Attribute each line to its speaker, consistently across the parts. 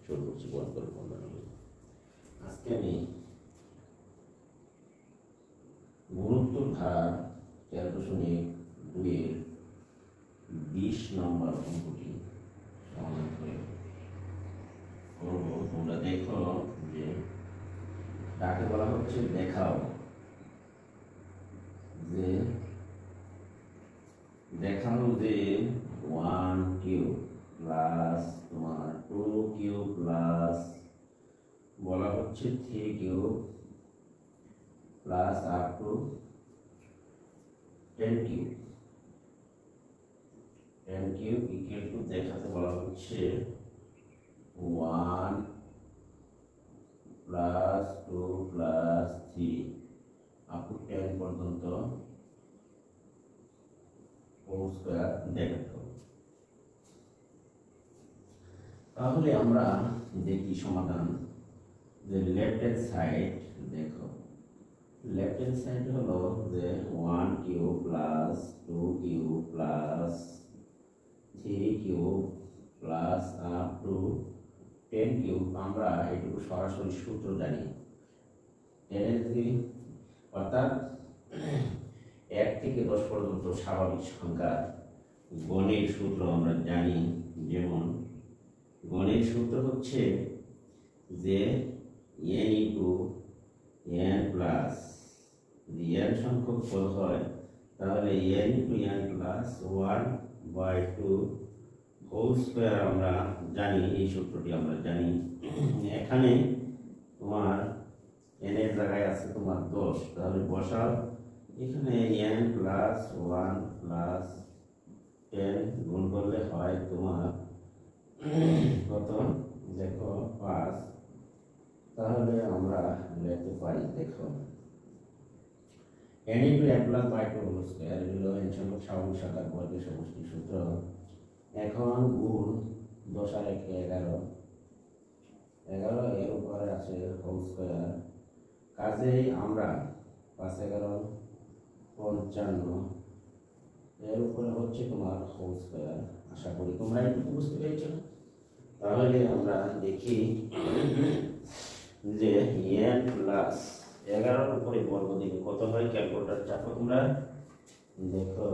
Speaker 1: শুরু করছি আজকে আমি গুরুত্ব ধারা 13.2 20 নম্বর অঙ্কটি সমাধান করে করব। তোমরা দেখো যে তাকে বলা হচ্ছে দেখাও যে 1 কিউব প্লাস তোমার 2 কিউব প্লাস বলা হচ্ছে 3 cube plus up to 10 cube equal to দেখাতে বলা হচ্ছে 1 প্লাস 2 প্লাস 3 আপ টু 10 পর্যন্ত হোল স্কয়ার দেখাতে হবে। তাহলে আমরা দেখি সমাধান যে লেফট হ্যান্ড সাইড দেখো, লেফট হ্যান্ড সাইড হলো যে 1 cube plus 2 cube plus 3 cube plus up to 10 cube. আমরা এটুকু সরাসরি সূত্র জানি, অর্থাৎ 1 থেকে 10 পর্যন্ত স্বাভাবিক সংখ্যা গণের সূত্র আমরা জানি। যেমন গণের সূত্র হচ্ছে যে n ইন্টু n প্লাস, যদি n সংখ্যক পদ হয় তাহলে n into n plus 1/2 whole square আমরা জানি, এই সূত্রটি আমরা জানি। এখানে তোমার n এর জায়গায় আছে তোমার 10, তাহলে বসাও এখানে n প্লাস 1 প্লাস 10 গুণ করলে হয় তোমার কত দেখো 5। তাহলে আমরা লিখতে পারি দেখো n into n plus by 2 whole square হলো n সংখ্যক স্বাভাবিক সংখ্যার বর্গের সমষ্টি সূত্র। এখন গুণ 10 আর 1 11 এর উপরে আছে হোল স্কয়ার, কাজেই আমরা 5 11 55 এর উপরে হচ্ছে তোমার হোল স্কয়ার। আশা করি তোমরা একটু বুঝতে পেরেছো। তাহলে আমরা দেখি যে n প্লাস 11 এর উপরে বর্গ দিলে কত হয়, ক্যালকুলেটর চাপো তোমরা দেখো।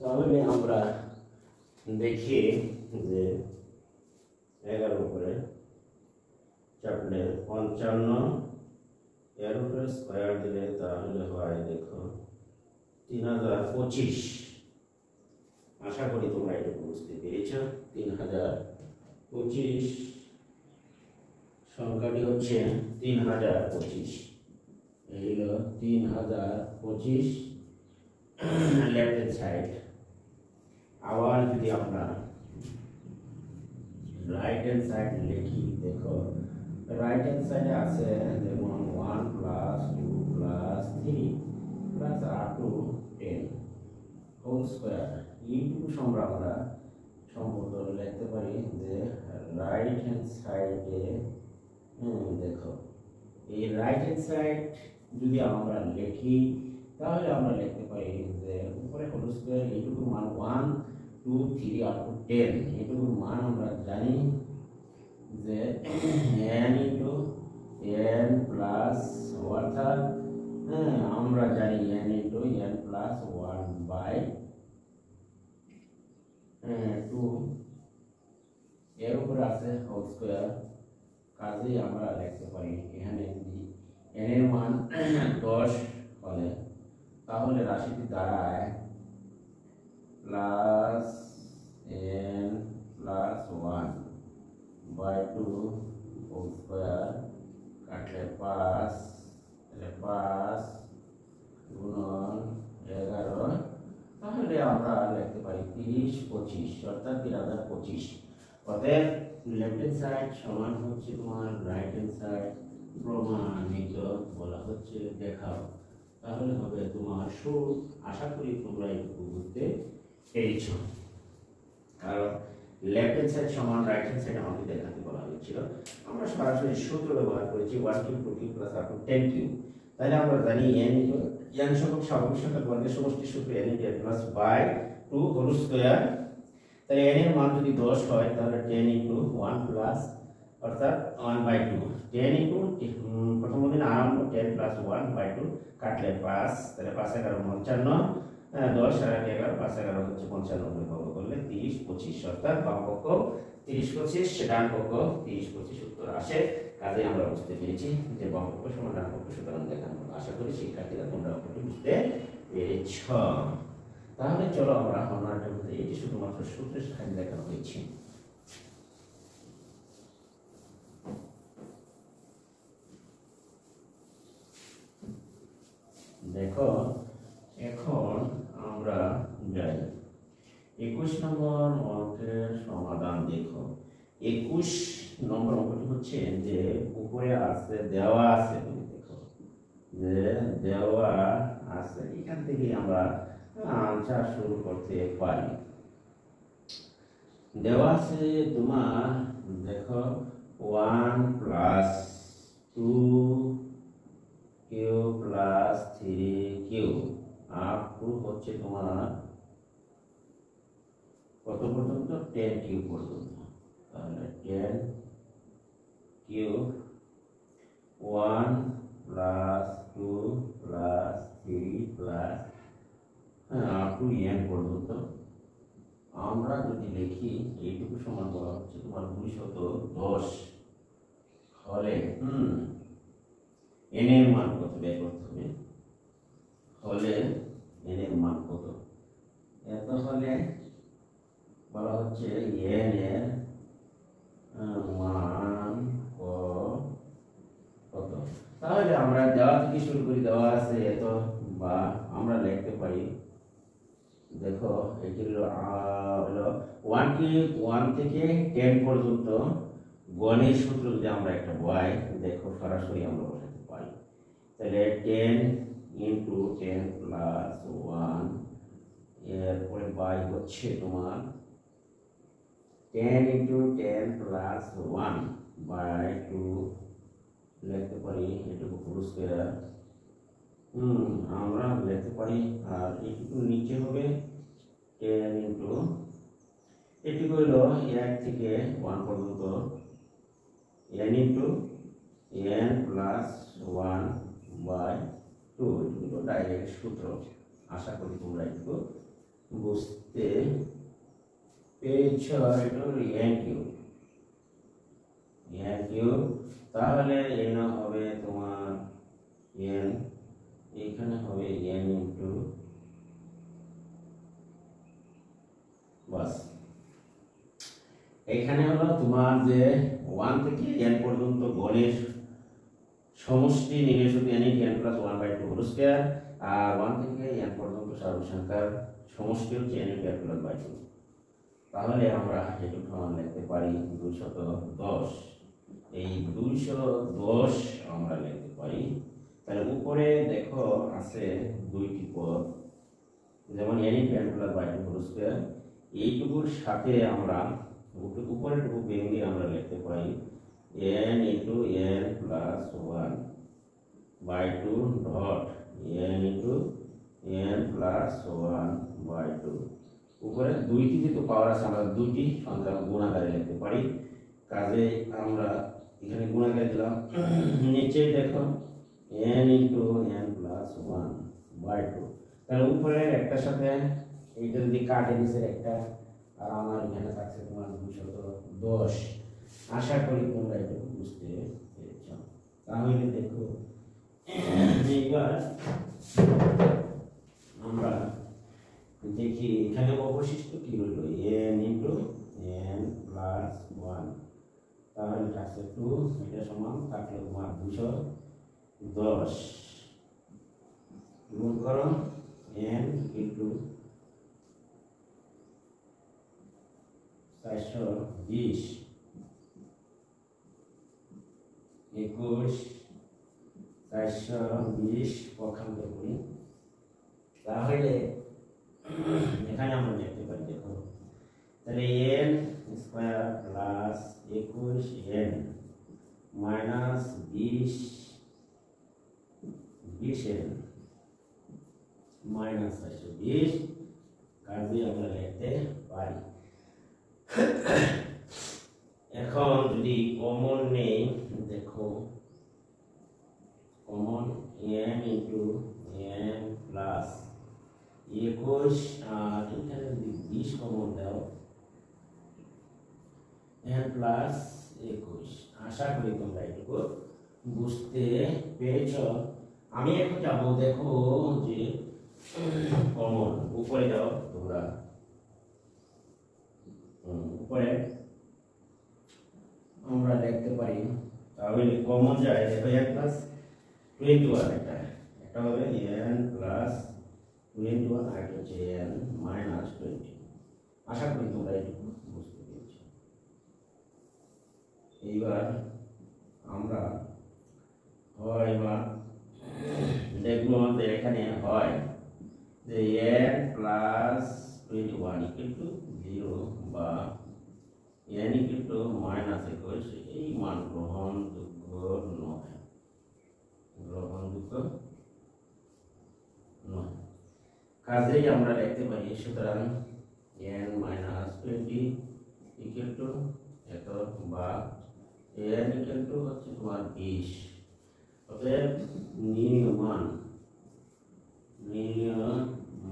Speaker 1: তাহলে আমরা দেখি যে 11 উপরে চাপলে 55 এর উপরে স্কয়ার দিলে তাহলে হয় দেখো 3025। আশা করি তোমরা এটা বুঝতে পেরেছো। 3025 সংখ্যাটি হচ্ছে 3025, এই হলো 3025 লেফট হ্যান্ড সাইড। আবার যদি আমরা রাইট হ্যান্ড সাইড লিখি দেখো, রাইট হ্যান্ড সাইডে আছে যেমন 1 plus 2 plus 3 plus up to 10 whole square. এইটুকু আমরা সম্পূর্ণ লিখতে পারি যে রাইট হ্যান্ড সাইডে দেখো, এই রাইট হ্যান্ড সাইড যদি আমরা লিখি তাহলে আমরা লিখতে পারি যে উপরে হোল স্কয়ার এইটুকু মান 1 2 3 আপ টু 10, এইটুকু মান আমরা জানি যে n ইনটু n প্লাস, অর্থাৎ আমরা জানি n ইনটু n প্লাস 1/2 এর উপরে আছে হোল স্কয়ার। কাজেই আমরা লিখতে পারি এখানে যদি n এর মান 10 হলে তাহলে রাশিটি দাঁড়ায় plus n plus 1/2 whole square কাটলে 5, তাহলে 5 গুণন 11, তাহলে আমরা লিখতে পারি 3025, অর্থাৎ 3025। অতএব লেফট হ্যান্ড সাইড সমান হচ্ছে তোমার রাইট হ্যান্ড সাইড। প্রমাণিত বলা হচ্ছে দেখাও, তাহলে হবে তোমার সুর। আশা করি তোমরা একটু বুঝতে পেরেছ। কারণ লেফট হ্যান্ড সাইড সমান রাইট হ্যান্ড সাইড আমাদের দেখাতে বলা হয়েছিল। আমরা সরাসরি সূত্র ব্যবহার করেছি 1 কিউব 2 কিউব প্লাস আর 10 কিউব। তাহলে আমরা জানি n সংখ্যক স্বাভাবিক সংখ্যার বর্গের সমষ্টি সূত্র n × n plus by 2 whole square. তাহলে n এর মান যদি 10 হয় তাহলে 10 × 1 প্লাস অর্থাৎ 1/2 10 প্রথম দিন আরম্ভ 10 প্লাস 1/2 কাটলে 5 তাহলে 5 11 55 10 আর 11 5 11 হচ্ছে 95 ভাগ করলে 30 25 অর্থাৎ বাম পক্ষ 30 25 ডান পক্ষ 30 25 উত্তর আসে। কাজে আমরা বুঝতে পেরেছি যে বাম পক্ষ সমান ডান পক্ষ, সুতরাং দেখানো হলো। আশা করি শিক্ষার্থীরা তোমরা অঙ্কটি বুঝতে পেরেছ। তাহলে চলো আমরা অন্যটার মধ্যে এটি শুধুমাত্র সূত্রের সাহায্যে দেখানো হয়েছে। দেখো এখন আমরা যাই 21 নম্বর অঙ্কের সমাধান। দেখো 21 নম্বর অঙ্কটি হচ্ছে যে উপরে আছে দেওয়া আছে, দেখো যে দেওয়া আছে, এখান থেকে আমরা আনসার শুরু করতে পারি। দেওয়া আছে তোমার দেখো 1 plus 2 cube plus 3 cube up to হচ্ছে তোমার কত পর্যন্ত 10 কিউ পর্যন্ত। তাহলে 10 cube 1 plus 2 plus 3 plus up to n পর্যন্ত। আমরা যদি লিখি এইটুকু সমান বলা হচ্ছে তোমার 210 হলে n এর মান কত বের করতে হবে। হলে n এর মান কত, এত হলে বলা হচ্ছে n এর মান কত। তাহলে আমরা দেওয়া থেকে শুরু করি, দেওয়া আছে এত, বা আমরা লিখতে পারি দেখো এটি হলো 1 থেকে 10 পর্যন্ত গণের সূত্র যদি আমরা একটা বই দেখো সরাসরি আমরা বসাতে পারি। তাহলে 10 × 10 প্লাস 1 এরপরে বাই হচ্ছে তোমার 10 × 10 প্লাস 1 বাই 2 লিখতে পারি এটুকু হোল স্কয়ার। আমরা লিখতে পারি আর এইটুকু নিচে হবে 10 এটি হলো 1 থেকে 1 পর্যন্ত n × n প্লাস 1 বাই 2 এগুলো ডাইরেক্ট সূত্র। আশা করি তোমরা একটু বুঝতে পেরেছ। এটা হলো n কিউব। তাহলে n হবে তোমার n, এখানে হবে n বাস এখানে হলো তোমার যে 1 থেকে n পর্যন্ত গণের সমষ্টি নির্ণয় সূত্র n × n plus 1/2 whole square, আর 1 থেকে n পর্যন্ত স্বাভাবিক সংখ্যার সমষ্টি হচ্ছে n × n প্লাস 2। তাহলে আমরা এটুকু সমান লিখতে পারি 210। এই 210 আমরা লিখতে পারি। তাহলে উপরে দেখো আছে দুইটি পদ, যেমন n × n plus 2 whole square, এইটুকুর সাথে আমরা উপরের টুকু ভেঙে আমরা লিখতে পারি n × n plus 1/2 dot n × n plus 1/2। উপরে দুইটি যেহেতু পাওয়ার আছে আমরা দুইটি সংখ্যা গুণাকারে লিখতে পারি। কাজে আমরা এখানে গুণাকারে দিলাম, নিচে দেখো n × n প্লাস 1/2। তাহলে উপরের একটা সাথে এইটা যদি কাটে নিচের একটা, আর আমার এখানে থাকছে তোমার 210। আশা করি তোমরা এটা বুঝতে পেরেছ। তাহলে দেখো এইবার আমরা দেখি এখানে অবশিষ্ট কি রইল n × n প্লাস 1। তাহলে থাকছে 2, এটা সমান থাকলো তোমার 210 গুণ করো n × 420 21 420 পক্ষান্তর করি। তাহলে এখানে আমরা দেখতে পারি দেখো তাহলে n square plus 21n minus 20n minus 20 কাজে আমরা লিখতে পারি। এখন যদি কমন নেই, দেখো common n into n plus 21 আর এখানে যদি 20 কমন দাও n প্লাস 21। আশা করি তোমরা এটুকু বুঝতে পেরেছ। আমি এখন যাব, দেখো যে কমন উপরে যাও তোমরা, উপরে আমরা দেখতে পারি তাহলে কমন যায়। দেখো n প্লাস 21 এটা হবে n প্লাস 21 আর এটা হচ্ছে n মাইনাস 20। আশা করি তোমরা এটুকু বুঝতে পেরেছো। এইবার আমরা হয় বা দেখবো যে এখানে হয় যে n প্লাস 21 ইকুয়াল টু 0 বা n ইকুয়াল টু মাইনাস 21, এই মান গ্রহণযোগ্য নয়, গ্রহণযোগ্য নয়। কাজেই আমরা লিখতে পারি সুতরাং n মাইনাস 20 ইকুয়াল টু এত বা n ইকুয়াল টু হচ্ছে তোমার 20। অতএব নির্ণীয়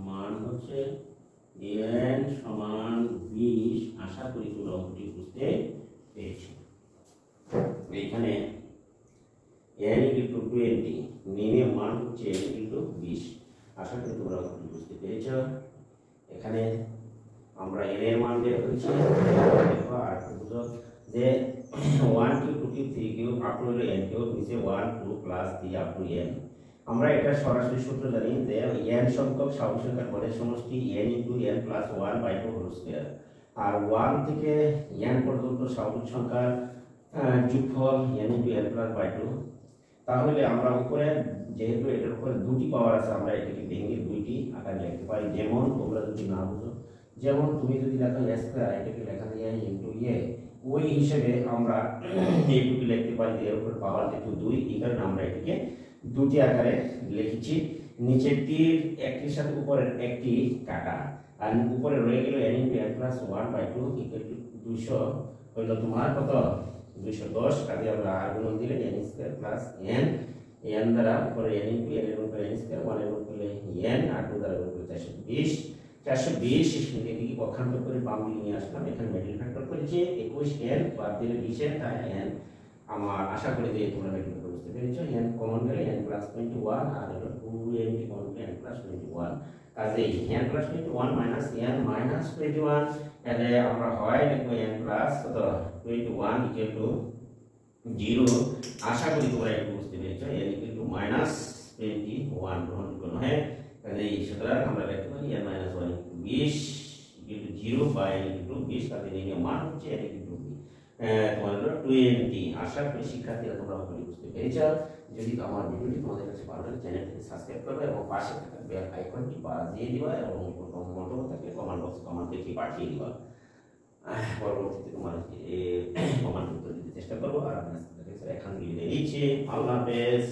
Speaker 1: মান হচ্ছে n সমান 20। আশা করি তোমরা অঙ্কটি বুঝতে পেরেছ। এখানে n ইকুয়াল টু 20, নির্ণীয় মান হচ্ছে n ইকুয়াল টু 20। আশা করি তোমরা অঙ্কটি বুঝতে পেরেছ। এখানে আমরা n এর মান বের করেছি। দেখো আর বুঝো যে 1 cube 2 cube 3 cube up to n cube নিচে 1 2 প্লাস 3 আপ টু n। আমরা এটা সরাসরি সূত্র জানি যে n সংখ্যক স্বাভাবিক সংখ্যার গড়ের সমষ্টি n into n plus 1/2 whole square, আর 1 থেকে n পর্যন্ত স্বাভাবিক সংখ্যার যোগফল n ইনটু n প্লাস 2। তাহলে আমরা উপরে যেহেতু এটার উপরে দুটি পাওয়ার আছে, আমরা এটাকে ভেঙে দুইটি আকারে লিখতে পারি। যেমন তোমরা যদি না বুঝো, যেমন তুমি যদি লেখো a স্কয়ার, এটাকে লেখা যায় ইনটু a, ওই হিসেবে আমরা এইটুকু লিখতে পারি যে এর উপর পাওয়ার যেহেতু 2, এই কারণে আমরা এটাকে দুটি আকারে লিখেছি। নিচের তীর একটির সাথে উপরের একটি কাটা, আর উপরে রয়ে গেল n into n plus 1/2 equal to 200 হইল তোমার কত 210। কাজে আমরা আর গুণন দিলে n square plus n, n দ্বারা উপরে n ইনটু n এর উপরে n স্কয়ার, 1 এর উপরে n আর 2 দ্বারা উপরে 420। 420 এদিকে পক্ষান্তর করে বাম দিকে নিয়ে আসলাম। এখানে মিডল ফ্যাক্টর করেছি 21n বাদ দিলে 20n, তাই n আমার আশা করি যে তোমরা মিডল ফ্যাক্টর বুঝতে পেরেছো। n কমন গেলে n প্লাস 21 আর হলো 2n কমন গেলে n প্লাস 21। কাজেই n plus 21 minus n minus 21, তাহলে আমরা হয় লিখবো n প্লাস কত 21 ইকুয়াল টু 0। আশা করি তোমরা এটা বুঝতে পেরেছো। n ইকুয়াল টু মাইনাস 21 গ্রহণযোগ্য নয়। কাজেই সুতরাং আমরা লিখতে পারি n minus 1 equal to 20 equal to 0 বা n ইকুয়াল টু 20। কাজে নির্ণয় মান হচ্ছে n ইকুয়াল টু তোমার হলো 20। আশা করি শিক্ষার্থীরা তোমরা অঙ্কটি বুঝতে পেরেছো। যদি আমার ভিডিওটি তোমাদের কাছে ভালো লাগে চ্যানেলটিকে সাবস্ক্রাইব করবে এবং পাশে থাকা বেল আইকনটি বাজিয়ে দিবা এবং কোনো মন্তব্য থাকলে কমেন্ট বক্সে কমেন্ট লিখে পাঠিয়ে দিবা। পরবর্তীতে তোমার কমেন্ট উত্তর দিতে চেষ্টা করবো। আর আমি এখান থেকে বিদায় নিচ্ছি। আল্লাহ হাফেজ।